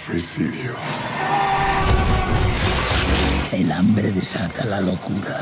suicidio. El hambre desata la locura.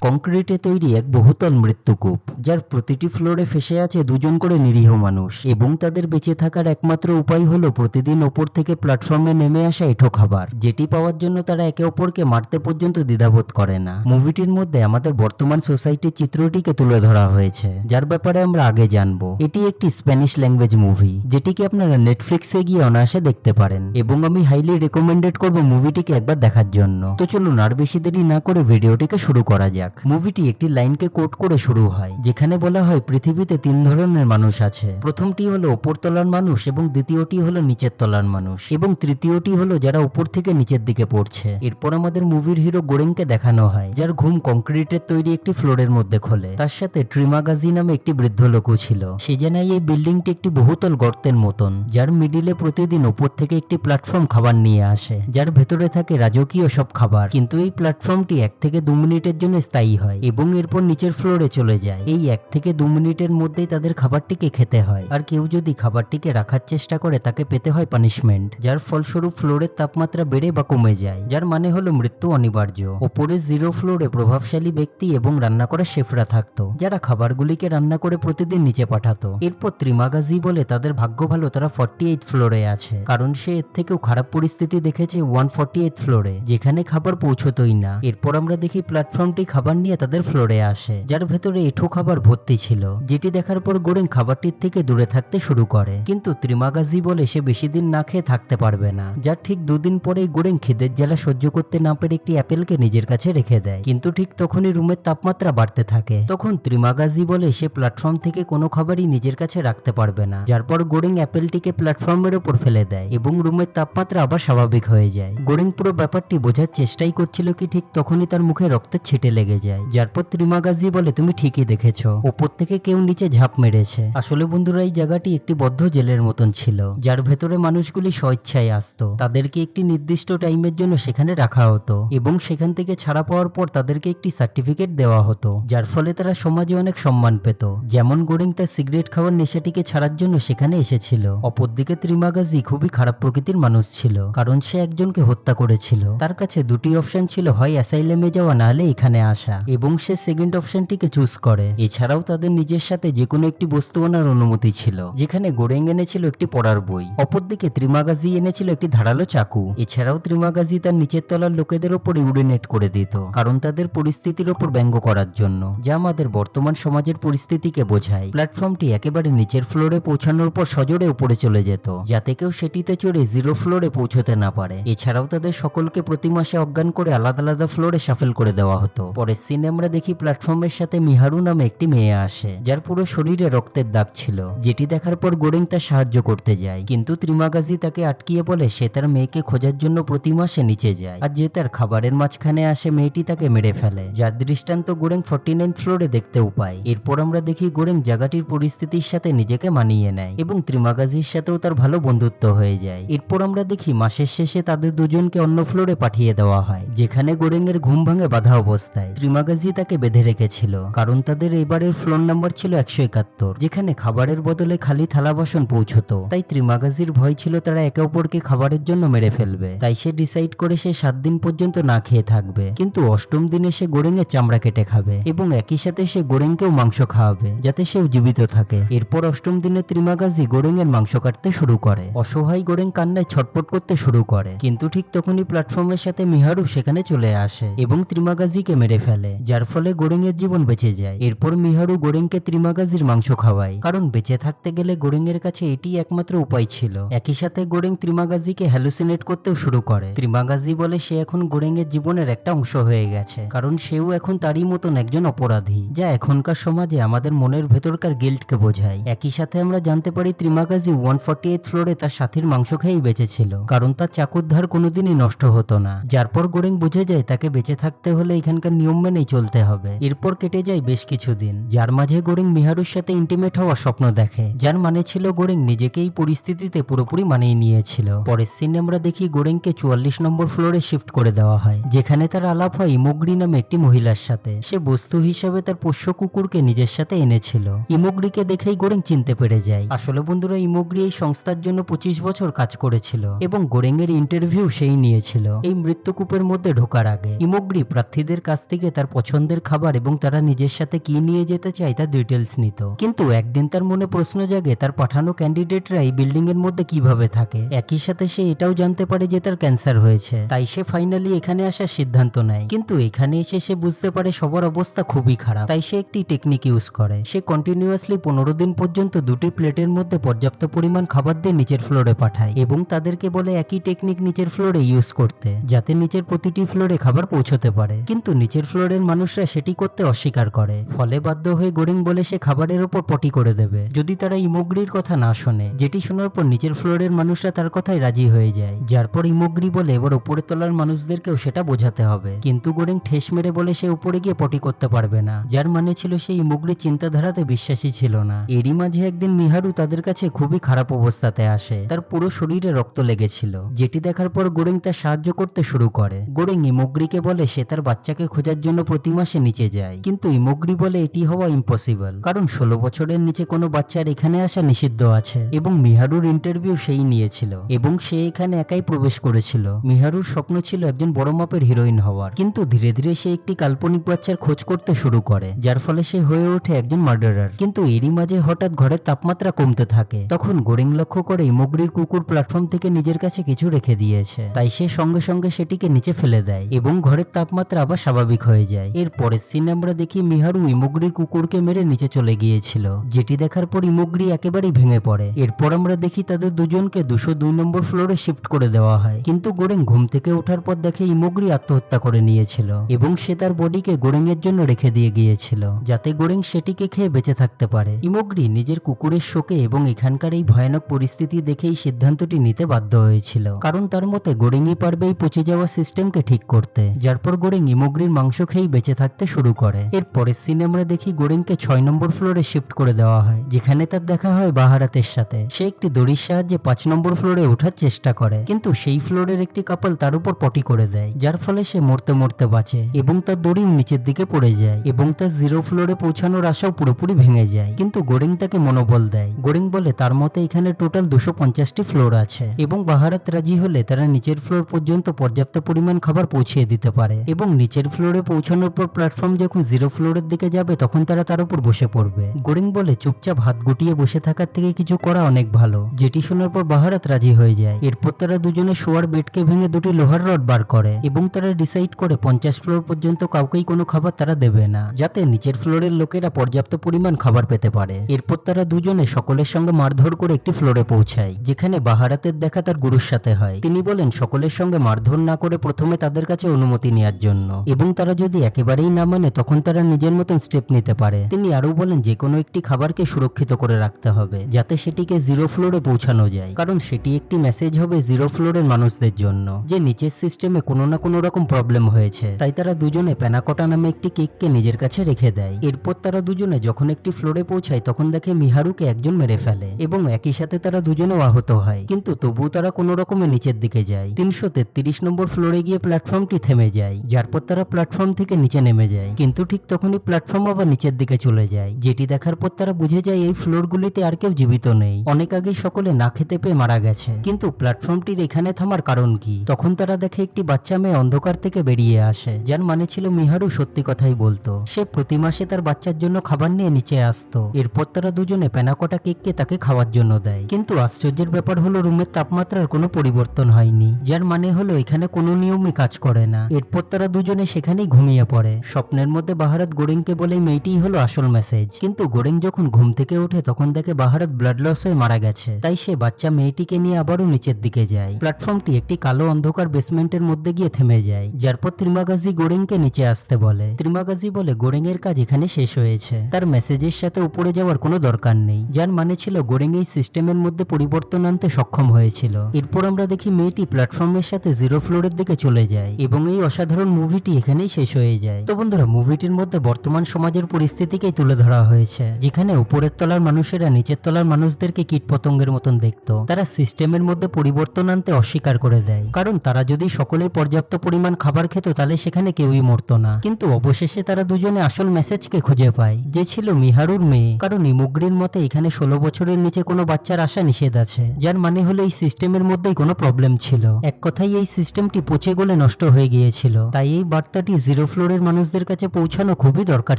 কংক্রিটে তৈরি এক বহুতল মৃত্যুকূপ, যার প্রতিটি ফ্লোরে ফেসে আছে দুজন করে নিরীহ মানুষ, এবং তাদের বেঁচে থাকার একমাত্র উপায় হলো প্রতিদিন ওপর থেকে প্ল্যাটফর্মে নেমে আসা এঁঠো খাবার, যেটি পাওয়ার জন্য তারা একে অপরকে মারতে পর্যন্ত দ্বিধাবোধ করে না। মুভিটির মধ্যে আমাদের বর্তমান সোসাইটির চিত্রটিকে তুলে ধরা হয়েছে, যার ব্যাপারে আমরা আগে জানবো। এটি একটি স্প্যানিশ ল্যাঙ্গুয়েজ মুভি, যেটিকে আপনারা নেটফ্লিক্সে গিয়ে অনায়াসে দেখতে পারেন, এবং আমি হাইলি রেকমেন্ডেড করবো মুভিটিকে একবার দেখার জন্য। তো চলুন আর বেশি দেরি না করে ভিডিওটিকে শুরু করা যাক। মুভিটি একটি লাইনকে কোট করে শুরু হয়, যেখানে বলা হয় পৃথিবীতে তিন ধরনের মানুষ আছে। প্রথমটি হলো উপর তলার মানুষ, এবং দ্বিতীয়টি হলো নিচের তলার মানুষ, এবং তৃতীয়টি হলো যারা উপর থেকে নিচের দিকে পড়ছে। এরপর আমাদের মুভির হিরো গোরেংকে দেখানো হয়, যার ঘুম কংক্রিটের তৈরি একটি ফ্লোরের মধ্যে খোলে। তার সাথে ট্রিমাগাজি নামে একটি বৃদ্ধ লোকও ছিল। সে জানায় এই বিল্ডিংটি একটি বহুতল গর্তের মতন, যার মিডিলে প্রতিদিন উপর থেকে একটি প্ল্যাটফর্ম খাবার নিয়ে আসে, যার ভেতরে থাকে রাজকীয় সব খাবার। কিন্তু এই প্ল্যাটফর্মটি 1 থেকে 2 মিনিটের জন্য স্থায়ী হয় এবং এরপর নিচের ফ্লোরে চলে যায়। এই 1 থেকে 2 মিনিটের মধ্যেই তাদের খাবারটিকে খেতে হয়, আর কেউ যদি খাবারটিকে রাখার চেষ্টা করে তাকে পেতে হয় পানিশমেন্ট, যার ফলস্বরূপ ফ্লোরের তাপমাত্রা বেড়ে বা কমে যায়, যার মানে হলো মৃত্যু অনিবার্য। ওপরে 0 ফ্লোরে প্রভাবশালী ব্যক্তি এবং রান্না করা শেফরা থাকতো, যারা খাবারগুলিকে রান্না করে প্রতিদিন নিচে পাঠাতো। এরপর ত্রিমাগাজি বলে তাদের ভাগ্য ভালো, তারা 48 ফ্লোরে আছে, কারণ সে এর থেকেও খারাপ পরিস্থিতি দেখেছে 148 ফ্লোরে, যেখানে খাবার পৌঁছতোই না। এরপর আমরা দেখি প্ল্যাটফর্মটি খাবার নিয়ে তাদের ফ্লোরে আসে, যার ভেতরে এঁঠো খাবার ভর্তি ছিল, যেটি দেখার পর গোরেং খাবারটির থেকে দূরে থাকতে শুরু করে। কিন্তু ত্রিমাগাজি বলে সে বেশি দিন না খেয়ে থাকতে পারবে না, যার ঠিক 2 দিন পরেই গোরেং খিদের জ্বালা সহ্য করতে না পেরে একটি অ্যাপেলকে নিজের কাছে রেখে দেয়। কিন্তু ঠিক তখনই রুমের তাপমাত্রা বাড়তে থাকে। তখন ত্রিমাগাজি বলে সে প্ল্যাটফর্ম থেকে কোনো খাবারই নিজের কাছে রাখতে পারবে না, যার পর গোরেং অ্যাপেলটিকে প্ল্যাটফর্মের উপর ফেলে দেয় এবং রুমের তাপমাত্রা আবার স্বাভাবিক হয়ে যায়। গোরেং পুরো ব্যাপারটি বোঝার চেষ্টাই করছিল কি ঠিক তখনই তার মুখে রক্তের ছিটে লেগে যায়, যার পর ত্রিমাগাজি বলে তুমি ঠিকই দেখেছো, ওপর থেকে কেউ নিচে ঝাঁপ মেরেছে। আসলে বন্ধুরা, এই জায়গাটি একটি বদ্ধ জেলের মতন ছিল, যার ভেতরে মানুষগুলি স্বেচ্ছায় আসতো। তাদেরকে একটি নির্দিষ্ট টাইমের জন্য সেখানে রাখা হতো, এবং সেখান থেকে ছাড়া পাওয়ার পর তাদেরকে একটি সার্টিফিকেট দেওয়া হতো, যার ফলে তারা সমাজে অনেক সম্মান পেত। যেমন গোরেং তার সিগারেট খাওয়ার নেশাটিকে ছাড়ার জন্য সেখানে এসেছিল। অপরদিকে ত্রিমাগাজি খুবই খারাপ প্রকৃতির মানুষ ছিল, কারণ সে একজনকে হত্যা করেছিল। তার কাছে দুটি অপশন ছিল, হয় অ্যাসাইলেমে যাওয়া না হলে এখানে আসা, এবং সে সেকেন্ড অপশনটিকে চুজ করে। এছাড়াও তাদের নিজের সাথে যে কোনো একটি বস্তু আনার অনুমতি ছিল, যেখানে গোরেং এনেছিল একটি পড়ার বই, অপরদিকে ত্রিমাগাজি এনেছিল একটি ধারালো চাকু। এছাড়াও ত্রিমাগাজি তার নিচের তলার লোকেদের ওপর ইউরিনেট করে দিত, কারণ তাদের পরিস্থিতির ওপর ব্যঙ্গ করার জন্য, যা আমাদের বর্তমান সমাজের পরিস্থিতিকে বোঝায়। প্ল্যাটফর্মটি একেবারে নিচের ফ্লোরে পৌঁছানোর পর সজোরে উপরে চলে যেত, যাতে কেউ সেটিতে চড়ে 0 ফ্লোরে পৌঁছতে না পারে। এছাড়াও তাদের সকলকে প্রতি মাসে অজ্ঞান করে আলাদা আলাদা ফ্লোরে শাফেল করে দেওয়া হতো। পরের সিনে আমরা দেখি প্ল্যাটফর্মের সাথে মিহারু নামে একটি মেয়ে আসে, যার পুরো শরীরে রক্তের দাগ ছিল, যেটি দেখার পর গোরেং তার সাহায্য করতে যায়। কিন্তু ত্রিমাগাজি তাকে আটকিয়ে বলে সে তার মেয়েকে খোঁজার জন্য প্রতি মাসে নিচে যায়, আর যে তার খাবারের মাঝখানে আসে মেয়েটি তাকে মেরে ফেলে, যার দৃষ্টান্ত গোরেং 49 ফ্লোরে দেখতেও পায়। এরপর আমরা দেখি গোরেং জায়গাটির পরিস্থিতির সাথে নিজেকে মানিয়ে নেয়, এবং ত্রিমাগাজির সাথেও তার ভালো বন্ধুত্ব হয়ে যায়। এরপর আমরা দেখি মাসের শেষে তাদের দুজনকে অন্য ফ্লোরে পাঠিয়ে দেওয়া হয়, যেখানে গোরেং এর ঘুম ভাঙে বাধা অবস্থায়। ত্রিমাগাজি তাকে বেঁধে রেখেছিল, কারণ তাদের এবারের ফ্লোর নাম্বার ছিল 171, যেখানে খাবারের বদলে খালি থালা বাসন পৌঁছতো। তাই ত্রিমাগাজির ভয় ছিল তারা একে অপরকে খাবারের জন্য মেরে ফেলবে। তাই সে ডিসাইড করে সে 7 দিন পর্যন্ত না খেয়ে থাকবে, কিন্তু 8ম দিনে সে গোরেং এর চামড়া কেটে খাবে, এবং একই সাথে সে গোরেংকেও মাংস খাওয়াবে, যাতে সেও জীবিত থাকে। এরপর 8ম দিনে ত্রিমাগাজি গোরেং এর মাংস কাটতে শুরু করে। অসহায় গোরেং কান্নায় ছটপট করতে শুরু করে, কিন্তু ঠিক তখনই প্ল্যাটফর্মের সাথে মিহারু সেখানে চলে আসে এবং ত্রিমাগাজিকে মেরে ফেলে, যার ফলে গোরেং এর জীবন বেঁচে যায়। এরপর মিহারু গোরেংকে ত্রিমাগাজির মাংস খাওয়ায়, কারণ বেঁচে থাকতে গেলে গোরেং এর কাছে এটি একমাত্র উপায় ছিল। একই সাথে গোরেং ত্রিমাগাজিকে হ্যালুসিনেট করতেও শুরু করে। ত্রিমাগাজি বলে সে এখন গোরেং এর জীবনের একটা অংশ হয়ে গেছে, কারণ সেও এখন তারই মতন একজন অপরাধী, যা এখনকার সমাজে আমাদের মনের ভেতরকার গিল্টকে বোঝায়। একই সাথে আমরা জানতে পারি ত্রিমাগাজি 148 ফ্লোরে তার সাথীর মাংস খেয়েই বেঁচেছিল, কারণ তার চাকুর ধার কোনোদিনই নষ্ট হতো না। যার পর গোরেং বুঝে যায় তাকে বেঁচে থাকতে হলে এখানকার নিয়ম নিয়ম মেনেই চলতে হবে। এরপর কেটে যায় বেশ কিছুদিন, যার মাঝে গোরেং মিহারুর সাথে ইন্টিমেট হওয়ার স্বপ্ন দেখে, যার মানে ছিল গোরেং নিজেকেই পরিস্থিতিতে পুরোপুরি মানিয়ে নিয়েছিল। পরের সিনে আমরা দেখি গোরেংকে 44 নম্বর ফ্লোরে শিফট করে দেওয়া হয়, যেখানে তার আলাপ হয় ইমোগ্রি নামে একটি মহিলার সাথে। সে বস্তু হিসাবে তার পোষ্য কুকুরকে নিজের সাথে এনেছিল। ইমোগ্রিকে দেখেই গোরেং চিনতে পেরে যায়। আসলে বন্ধুরা, ইমোগ্রি এই সংস্থার জন্য 25 বছর কাজ করেছিল এবং গোরেং এর ইন্টারভিউ সেই নিয়েছিল এই মৃত্যুকূপের মধ্যে ঢোকার আগে। ইমোগ্রি প্রার্থীদের কাছ থেকে তার পছন্দের খাবার এবং তারা নিজের সাথে কি নিয়ে যেতে চায় তার ডিটেলস নিত। কিন্তু একদিন তার মনে প্রশ্ন জাগে, তার পাঠানো ক্যান্ডিডেটরা এই বিল্ডিং এর মধ্যে কিভাবে থাকে। একই সাথে সে এটাও জানতে পারে যে তার ক্যান্সার হয়েছে, তাই সে ফাইনালি এখানে আসার সিদ্ধান্ত নেয়। কিন্তু এখানে এসে সে বুঝতে পারে সবার অবস্থা খুবই খারাপ, তাই সে একটি টেকনিক ইউজ করে। সে কন্টিনিউয়াসলি 15 দিন পর্যন্ত দুটি প্লেটের মধ্যে পর্যাপ্ত পরিমাণ খাবার দিয়ে নিচের ফ্লোরে পাঠায় এবং তাদেরকে বলে একই টেকনিক নিচের ফ্লোরে ইউজ করতে, যাতে নিচের প্রতিটি ফ্লোরে খাবার পৌঁছতে পারে। কিন্তু নিচের ফ্লোরের মানুষরা সেটি করতে অস্বীকার করে, ফলে বাধ্য হয়ে গোরেং বলে সে খাবারের ওপর পটি করে দেবে যদি তারা ইমোগ্রির কথা না শোনে। যেটি শোনার পর নিচের ফ্লোরের মানুষরা তার কথায় রাজি হয়ে যায়, যার পর ইমোগ্রি বলে এবার উপরে তলার মানুষদেরকেও সেটা বোঝাতে হবে। কিন্তু গোরেং ঠেস মেরে বলে সে উপরে গিয়ে পটি করতে পারবে না, যার মানে ছিল সে ইমোগ্রির চিন্তাধারাতে বিশ্বাসী ছিল না। এরই মাঝে একদিন মিহারু তাদের কাছে খুবই খারাপ অবস্থাতে আসে, তার পুরো শরীরে রক্ত লেগেছিল, যেটি দেখার পর গোরেং তার সাহায্য করতে শুরু করে। গোরেং ইমোগ্রিকে বলে সে তার বাচ্চাকে খোঁজার জন্য প্রতি মাসে নিচে যায়, কিন্তু ইমোগ্রি বলে এটি হওয়া ইম্পসিবল, কারণ 16 বছরের নিচে কোনো বাচ্চার এখানে আসা নিষিদ্ধ আছে এবং মিহারুর ইন্টারভিউ সেই নিয়েছিল এবং সে এখানে একাই প্রবেশ করেছিল। মিহারুর স্বপ্ন ছিল একজন বড় মাপের হিরোইন হওয়ার, কিন্তু ধীরে ধীরে সে একটি কাল্পনিক বাচ্চার খোঁজ করতে শুরু করে, যার ফলে সে হয়ে ওঠে একজন মার্ডারার। কিন্তু এরই মাঝে হঠাৎ ঘরের তাপমাত্রা কমতে থাকে, তখন গোরেং লক্ষ্য করে ইমোগ্রির কুকুর প্ল্যাটফর্ম থেকে নিজের কাছে কিছু রেখে দিয়েছে, তাই সে সঙ্গে সঙ্গে সেটিকে নিচে ফেলে দেয় এবং ঘরের তাপমাত্রা আবার স্বাভাবিক হয়ে যায়। এর পরের সিনে আমরা দেখি মিহারু ইমোগ্রির কুকুরকে মেরে নিচে চলে গিয়েছিল, যেটি দেখার পর ইমোগ্রি একেবারেই ভেঙে পড়ে। এরপর আমরা দেখি তাদের দুজনকে 202 নম্বর ফ্লোরে শিফট করে দেওয়া হয়, কিন্তু গোরেং ঘুম থেকে ওঠার পর দেখে ইমোগ্রি আত্মহত্যা করে নিয়েছিল এবং সে তার বডিকে গোরেং এর জন্য রেখে দিয়ে গিয়েছিল, যাতে গোরেং সেটিকে খেয়ে বেঁচে থাকতে পারে। ইমোগ্রি নিজের কুকুরের শোকে এবং এখানকার এই ভয়ানক পরিস্থিতি দেখেই সিদ্ধান্তটি নিতে বাধ্য হয়েছিল, কারণ তার মতে গোরেংই পারবে এই পচে যাওয়া সিস্টেমকে ঠিক করতে। যার পর গোরেং ইমোগ্রির মাংস খেয়েই বেঁচে থাকতে শুরু করে। এর পরের সিনে আমরা দেখি গোরেংকে 6 নম্বর ফ্লোরে শিফট করে দেওয়া হয়, যেখানে তার দেখা হয় বাহারাতের সাথে। সে একটি দড়ির সাহায্যে 5 নম্বর ফ্লোরে ওঠার চেষ্টা করে, কিন্তু সেই ফ্লোরের একটি কাপল তার উপর পটি করে দেয়, যার ফলে সে মরতে মরতে বাঁচে এবং তার দড়িও নিচের দিকে পড়ে যায় এবং তার 0 ফ্লোরে পৌঁছানোর আশাও পুরোপুরি ভেঙে যায়। কিন্তু গোরেং তাকে মনোবল দেয়। গোরেং বলে তার মতে এখানে টোটাল 250টি ফ্লোর আছে এবং বাহারাত রাজি হলে তারা নিচের ফ্লোর পর্যন্ত পর্যাপ্ত পরিমাণ খাবার পৌঁছিয়ে দিতে পারে এবং নিচের ফ্লোরে পৌঁছানোর পর প্ল্যাটফর্ম যখন 0 ফ্লোরের দিকে যাবে তখন তারা তার উপর বসে পড়বে। গোরেং বলে চুপচাপ হাত গুটিয়ে বসে থাকার থেকে কিছু করা অনেক ভালো, যেটি শোনার পর বাহারাত রাজি হয়ে যায়। এরপর তারা দুজনে শোয়ার বেডকে ভেঙে দুটি লোহার রড বার করে এবং তারা ডিসাইড করে 50 ফ্লোর পর্যন্ত কাউকেই কোনো খাবার তারা দেবে না, যাতে নিচের ফ্লোরের লোকেরা পর্যাপ্ত পরিমাণ খাবার পেতে পারে। এরপর তারা দুজনে সকলের সঙ্গে মারধর করে একটি ফ্লোরে পৌঁছায়, যেখানে বাহারাতের দেখা তার গুরুর সাথে হয়। তিনি বলেন সকলের সঙ্গে মারধর না করে প্রথমে তাদের কাছে অনুমতি নেওয়ার জন্য, এবং তারা যদি একেবারেই না মানে তখন তারা নিজের মতন স্টেপ নিতে পারে। তিনি আরো বলেন যে কোনো একটি খাবারকে সুরক্ষিত করে রাখতে হবে, যাতে সেটিকে 0 ফ্লোরে পৌঁছানো যায়, কারণ সেটি একটি মেসেজ হবে 0 ফ্লোরের মানুষদের জন্য যে নিচের সিস্টেমে কোনো না কোনো রকম প্রবলেম হয়েছে। তাই তারা দুজনে প্যানাকোটা নামে একটি কেককে নিজের কাছে রেখে দেয়। এরপর তারা দুজনে যখন একটি ফ্লোরে পৌঁছায় তখন দেখে মিহারুকে একজন মেরে ফেলে এবং একই সাথে তারা দুজনেও আহত হয়, কিন্তু তবুও তারা কোনো রকমে নিচের দিকে যায়। 333 নম্বর ফ্লোরে গিয়ে প্ল্যাটফর্মটি থেমে যায়, যার পর তারা প্ল্যাটফর্ম থেকে নিচে নেমে যায়, কিন্তু ঠিক তখনই প্ল্যাটফর্ম আবার নিচের দিকে চলে যায়, যেটি দেখার পর তারা বুঝে যায় এই ফ্লোরগুলিতে আর কেউ জীবিত নেই, অনেক আগেই সকলে না খেতে পেয়ে মারা গেছে। কিন্তু প্ল্যাটফর্মটির এখানে থামার কারণ কি? তখন তারা দেখে একটি বাচ্চা মেয়ে অন্ধকার থেকে বেরিয়ে আসে, যার মানে ছিল মিহারু সত্যি কথাই বলতো। সে প্রতি মাসে তার বাচ্চার জন্য খাবার নিয়ে নিচে আসতো। এরপর তারা দুজনে প্যানাকোটা কেককে তাকে খাওয়ার জন্য দেয়, কিন্তু আশ্চর্যের ব্যাপার হলো রুমের তাপমাত্রার কোনো পরিবর্তন হয়নি, যার মানে হলো এখানে কোনো নিয়মই কাজ করে না। এরপর তারা দুজনে সেখানেই ঘুমিয়ে পড়ে। স্বপ্নের মধ্যে বাহারাত গোরেংকে বলে মেয়েটিই হলো আসল মেসেজ, কিন্তু গোরেং যখন ঘুম থেকে ওঠে তখন দেখে বাহারাত ব্লাড লস হয়ে মারা গেছে। তাই সে বাচ্চা মেয়েটিকে নিয়ে আবারও নিচের দিকে যায়। প্ল্যাটফর্মটি একটি কালো অন্ধকার বেসমেন্টের মধ্যে গিয়ে থেমে যায়, যার পর ত্রিমাগাজি গোরেংকে নিচে আসতে বলে। ত্রিমাগাজি বলে গোরেং এর কাজ এখানে শেষ হয়েছে, তার মেসেজের সাথে উপরে যাওয়ার কোনো দরকার নেই, যার মানে ছিল গোরেং এই সিস্টেমের মধ্যে পরিবর্তন আনতে সক্ষম হয়েছিল। এরপর আমরা দেখি মেয়েটি প্ল্যাটফর্মের সাথে 0 ফ্লোরের দিকে চলে যায় এবং এই অসাধারণ মুভিটি এখানেই শেষ শেষ হয়ে যায়। তো বন্ধুরা, মুভিটির মধ্যে বর্তমান সমাজের পরিস্থিতিকেই তুলে ধরা হয়েছে, যেখানে উপরের তলার মানুষেরা নিচের তলার মানুষদেরকে কীটপতঙ্গের মতন দেখতো। তারা সিস্টেমের মধ্যে পরিবর্তন আনতে অস্বীকার করে দেয়, কারণ তারা যদি সকলেই পর্যাপ্ত পরিমাণ খাবার খেত তাহলে সেখানে কেউই মরতো না। কিন্তু অবশেষে তারা দুজনে আসল মেসেজকে খুঁজে পায়, যে ছিল মিহারুর মেয়ে। কারণ ইমুগ্রির মতে এখানে 16 বছরের নিচে কোনো বাচ্চার আসা নিষেধ আছে, যার মানে হলো এই সিস্টেমের মধ্যেই কোনো প্রবলেম ছিল। এক কথায় এই সিস্টেমটি পচে গলে নষ্ট হয়ে গিয়েছিল, তাই এই বার্তাটি 0 ফ্লোরের মানুষদের কাছে পৌঁছানো খুবই দরকার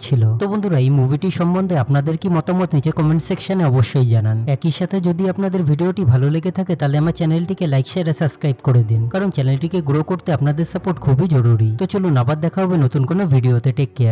ছিল। তো বন্ধুরা, এই মুভিটি সম্বন্ধে আপনাদের কি মতামত নিচে কমেন্ট সেকশনে অবশ্যই জানান। একই সাথে যদি আপনাদের ভিডিওটি ভালো লেগে থাকে তাহলে আমার চ্যানেলটিকে লাইক শেয়ার আর সাবস্ক্রাইব করে দিন, কারণ চ্যানেলটিকে গ্রো করতে আপনাদের সাপোর্ট খুবই জরুরি। তো চলুন, আবার দেখা হবে নতুন কোনো ভিডিওতে। Take care.